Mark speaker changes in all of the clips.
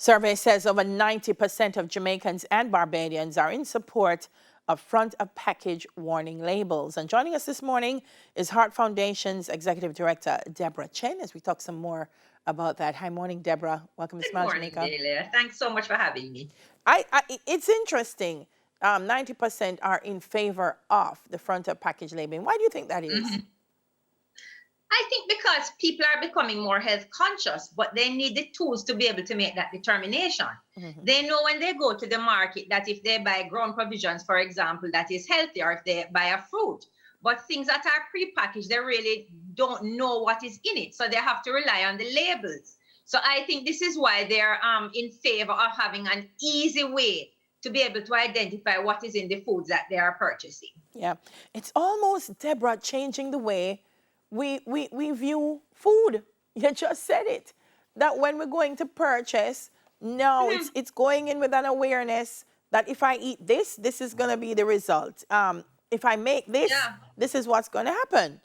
Speaker 1: Survey says over 90% of Jamaicans and Barbadians are in support of front-of-package warning labels. And joining us this morning is Heart Foundation's Executive Director, Deborah Chen, as we talk some more about that. Hi, morning, Deborah. Welcome to
Speaker 2: Good
Speaker 1: Smile
Speaker 2: morning,
Speaker 1: Jamaica.
Speaker 2: Delia. Thanks so much for having me.
Speaker 1: It's interesting. 90% are in favor of the front-of-package labeling. Why do you think that is?
Speaker 2: I think because people are becoming more health conscious, but they need the tools to be able to make that determination. They know when they go to the market that if they buy ground provisions, for example, that is healthy, or if they buy a fruit, but things that are prepackaged, they really don't know what is in it. So they have to rely on the labels. So I think this is why they're in favor of having an easy way to be able to identify what is in the foods that they are purchasing.
Speaker 1: Yeah, it's almost, Deborah, changing the way we view food. You just said it. That when we're going to purchase, now it's going in with an awareness that if I eat this, this is going to be the result. If I make this, this is what's going to happen.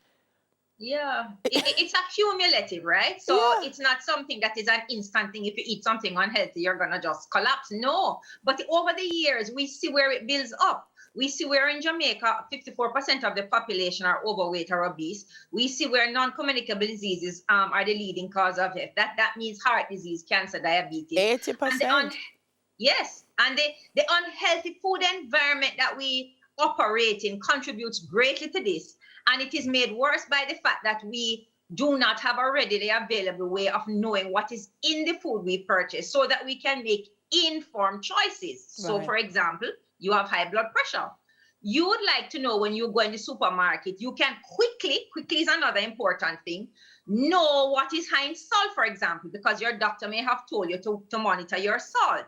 Speaker 2: Yeah, it's accumulative, right? So it's not something that is an instant thing. If you eat something unhealthy, you're going to just collapse. No, but over the years, we see where it builds up. We see where in Jamaica, 54% of the population are overweight or obese. We see where non-communicable diseases are the leading cause of death. That means heart disease, cancer, diabetes.
Speaker 1: 80%.
Speaker 2: Yes, and the unhealthy food environment that we operate in contributes greatly to this. And it is made worse by the fact that we do not have a readily available way of knowing what is in the food we purchase so that we can make informed choices. So, for example, you have high blood pressure. You would like to know when you go in the supermarket, you can quickly is another important thing, know what is high in salt, for example, because your doctor may have told you to monitor your salt.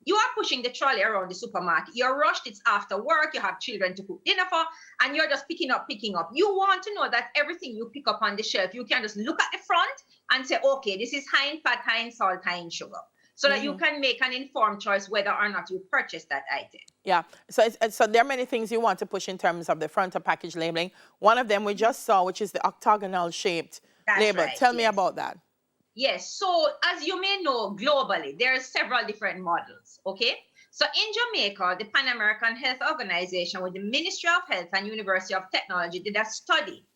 Speaker 2: You are pushing the trolley around the supermarket. You're rushed. It's after work. You have children to cook dinner for, and you're just picking up. You want to know that everything you pick up on the shelf, you can just look at the front and say, okay, this is high in fat, high in salt, high in sugar, so that you can make an informed choice whether or not you purchase that item.
Speaker 1: Yeah. So there are many things you want to push in terms of the front of package labeling. One of them we just saw, which is the octagonal shaped label. Tell me about that.
Speaker 2: Yes, so as you may know, globally, there are several different models, okay? So in Jamaica, the Pan American Health Organization with the Ministry of Health and University of Technology did a study.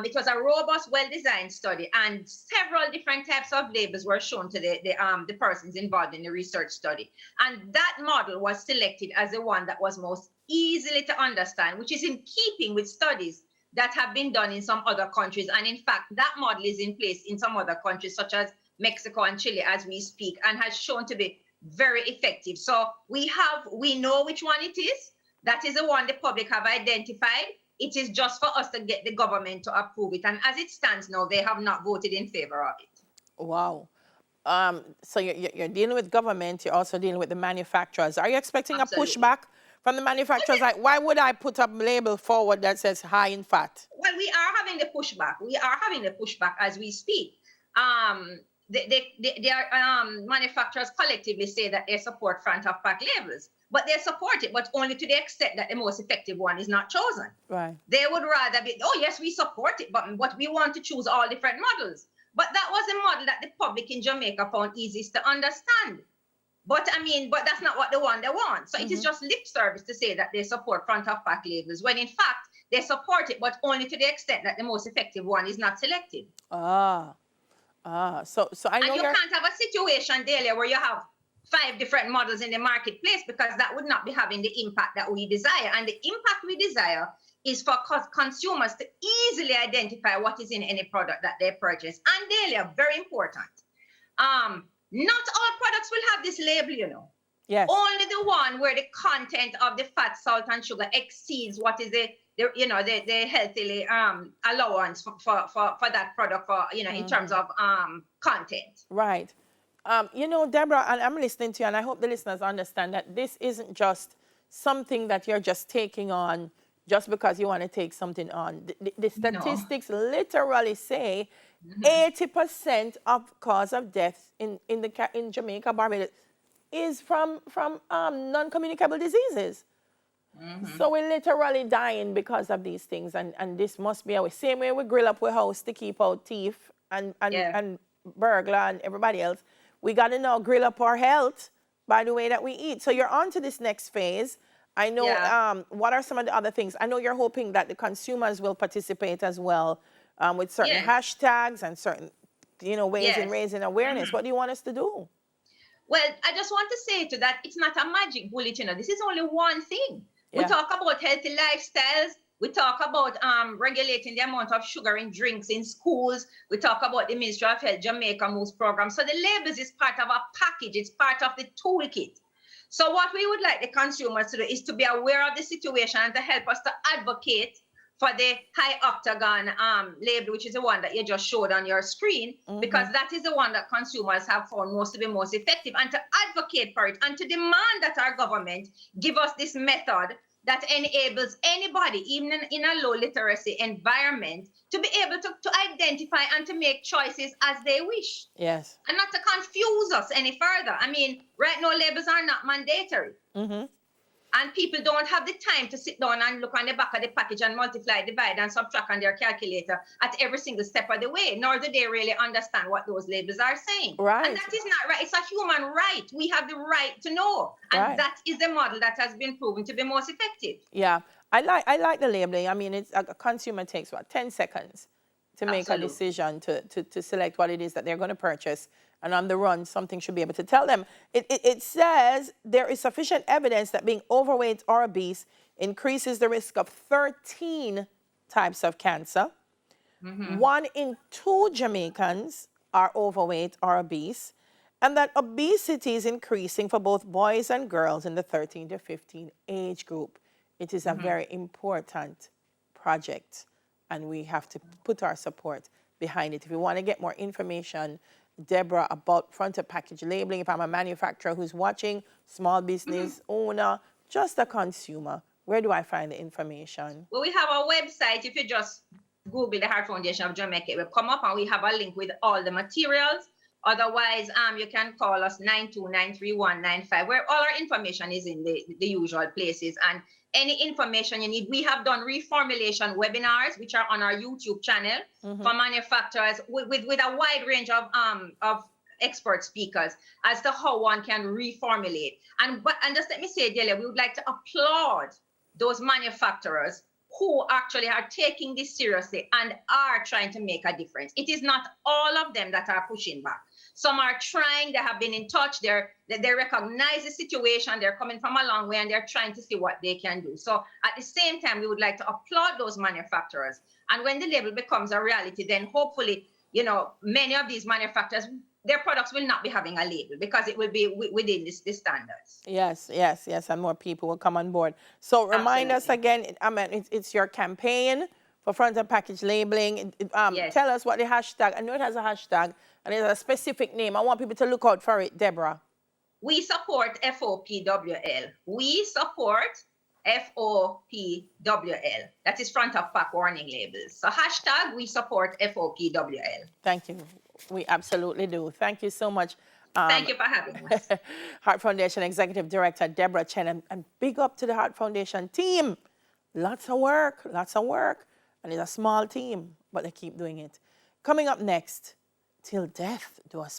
Speaker 2: It was a robust, well-designed study, and several different types of labels were shown to the persons involved in the research study. And that model was selected as the one that was most easily to understand, which is in keeping with studies that have been done in some other countries. And in fact, that model is in place in some other countries, such as Mexico and Chile, as we speak, and has shown to be very effective. So we know which one it is. That is the one the public have identified. It is just for us to get the government to approve it. And as it stands now, they have not voted in favor of it.
Speaker 1: Wow. So you're dealing with government. You're also dealing with the manufacturers. Are you expecting a pushback from the manufacturers? Like, why would I put a label forward that says high in fat?
Speaker 2: Well, we are having the pushback. As we speak. Manufacturers collectively say that they support front of pack labels, but they support it, but only to the extent that the most effective one is not chosen.
Speaker 1: Right.
Speaker 2: They would rather be, oh yes, we support it, but we want to choose all different models. But that was a model that the public in Jamaica found easiest to understand. But that's not what they want. So it is just lip service to say that they support front of pack labels, when in fact they support it, but only to the extent that the most effective one is not selected.
Speaker 1: So I know
Speaker 2: you can't have a situation, Delia, where you have 5 different models in the marketplace, because that would not be having the impact that we desire. And the impact we desire is for consumers to easily identify what is in any product that they purchase. And Delia, very important. Not all products will have this label, you know.
Speaker 1: Yes.
Speaker 2: Only the one where the content of the fat, salt, and sugar exceeds what is the healthily allowance for that product, in terms of content.
Speaker 1: Right. Deborah, and I'm listening to you, and I hope the listeners understand that this isn't just something that you're just taking on just because you want to take something on. The statistics literally say 80% of cause of death in Jamaica, Barbados, is from non-communicable diseases. So we're literally dying because of these things, and this must be our same way we grill up our house to keep out thief and burglar and everybody else. we got to now grill up our health by the way that we eat. So you're on to this next phase. I know,
Speaker 2: Yeah.
Speaker 1: what are some of the other things? I know you're hoping that the consumers will participate as well, with certain
Speaker 2: Yes.
Speaker 1: hashtags and certain, ways in
Speaker 2: Yes.
Speaker 1: raising awareness. What do you want us to do?
Speaker 2: Well, I just want to say to that, it's not a magic bullet, This is only one thing. We
Speaker 1: Yeah.
Speaker 2: talk about healthy lifestyles. We talk about regulating the amount of sugar in drinks in schools. We talk about the Ministry of Health Jamaica moves program. So the labels is part of a package. It's part of the toolkit. So what we would like the consumers to do is to be aware of the situation and to help us to advocate for the high octagon label, which is the one that you just showed on your screen, because that is the one that consumers have found most to be most effective, and to advocate for it and to demand that our government give us this method that enables anybody, even in a low literacy environment, to be able to identify and to make choices as they wish.
Speaker 1: Yes.
Speaker 2: And not to confuse us any further. I mean, right now, labels are not mandatory. And people don't have the time to sit down and look on the back of the package and multiply, divide, and subtract on their calculator at every single step of the way, nor do they really understand what those labels are saying.
Speaker 1: Right.
Speaker 2: And that is not right. It's a human right. We have the right to know. And
Speaker 1: Right.
Speaker 2: that is the model that has been proven to be most effective.
Speaker 1: Yeah. I like the labeling. I mean, it's a consumer takes, 10 seconds to make a
Speaker 2: Absolutely.
Speaker 1: decision to select what it is that they're going to purchase. And on the run, something should be able to tell them. It says there is sufficient evidence that being overweight or obese increases the risk of 13 types of cancer. 1 in 2 Jamaicans are overweight or obese, and that obesity is increasing for both boys and girls in the 13 to 15 age group. It is a very important project, and we have to put our support behind it. If you want to get more information, Deborah, about front of package labeling, if I'm a manufacturer who's watching, small business owner, just a consumer, where do I find the information?
Speaker 2: Well, we have our website. If you just Google the Heart Foundation of Jamaica, it will come up, and we have a link with all the materials. Otherwise, you can call us 9293195, where all our information is in the usual places. And any information you need, we have done reformulation webinars, which are on our YouTube channel for manufacturers with a wide range of expert speakers as to how one can reformulate. And just let me say, Delia, we would like to applaud those manufacturers who actually are taking this seriously and are trying to make a difference. It is not all of them that are pushing back. Some are trying, they have been in touch, they recognize the situation, they're coming from a long way, and they're trying to see what they can do. So at the same time, we would like to applaud those manufacturers. And when the label becomes a reality, then hopefully, many of these manufacturers, their products will not be having a label because it will be within the standards.
Speaker 1: Yes, and more people will come on board. So remind us again, it's your campaign for front and package labeling.
Speaker 2: Yes.
Speaker 1: Tell us what the hashtag, I know it has a hashtag, and it has a specific name. I want people to look out for it, Deborah.
Speaker 2: We support FOPWL. We support FOPWL. That is front of pack warning labels. So hashtag we support FOPWL.
Speaker 1: Thank you. We absolutely do. Thank you so much.
Speaker 2: Thank you for having us.
Speaker 1: Heart Foundation Executive Director Deborah Chen, and big up to the Heart Foundation team. Lots of work. And it's a small team, but they keep doing it. Coming up next, Till Death Do Us